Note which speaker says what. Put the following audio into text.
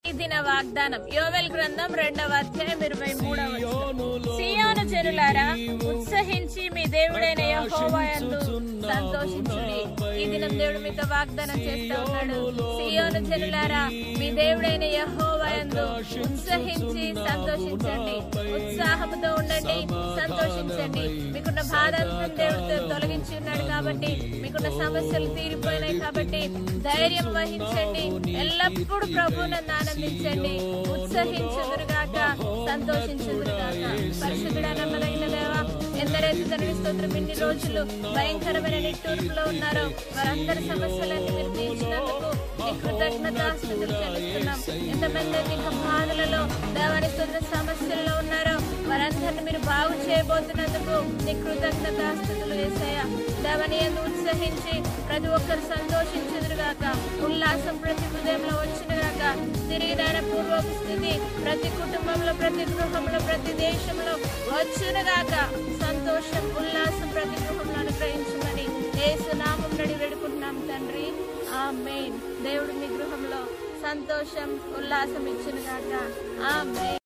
Speaker 1: ఈ దిన వాగ్దానం యోవేలు గ్రంథం 2వ అధ్యాయం 23వ వచనం. సీయోను జనులారా, ఉత్సహించి మీ దేవుడైన యెహోవా యందు సంతోషించుడి. ఈ దినం దేవుడు మీతో వాగ్దానం చేస్తూ ఉన్నాడు. సీయోను జనులారా, మీ దేవుడైన యెహోవా యందు ఉత్సహించి సంతోషించండి. ఉత్సాహంతో ఉండండి, సంతోషించండి. మీకున్న బాధ అంతా దేవుడు తొలగించి ఉన్నాడు కాబట్టి, మీకున్న సమస్యలు తీరిపోయినాయి కాబట్టి ధైర్యం వహించండి. ఎల్లప్పుడూ ప్రభువునందు ఆనందించండి. ఉత్సహించుదురుగాక, సంతోషించుదురుగాక. పరిశుద్ధుడా, నమ్మదగిన దేవా, ఎందరైతే తండ్రి స్తోత్రం ఇన్ని రోజులు భయంకరమైన నిట్టూర్పులో ఉన్నారో వారందరి సమస్యలన్నీ మీరు తీర్చినందుకు నీ కృతజ్ఞతాస్తుతులు చెల్లిస్తున్నాం. ఎంతమంది అయితే ఇంకా బాధలలో దేవాని స్తోత్ర సమస్యల్లో ఉన్నారో వారందరిని మీరు బాగు చేయబోతున్నందుకు నీ కృతజ్ఞతాస్తుతులు యేసయ్యా. దేవని యందు ఉత్సహించి ప్రతి ఒక్కరు సంతోషించుదురుగాక. ఉల్లాసం ప్రతి హృదయంలో వచ్చినగాక. తిరిగి దాని పూర్వపు స్థితి ప్రతి కుటుంబంలో, ప్రతి గృహంలో, ప్రతి దేశంలో వచ్చునుగాక. సంతోషం, ఉల్లాసం ప్రతి గృహంలో అనుగ్రహించమని యేసు నామం నడి వేడుకుంటున్నాం తండ్రి, ఆమేన్. దేవుడు మీ గృహంలో సంతోషం, ఉల్లాసం ఇచ్చునుగాక. ఆమేన్.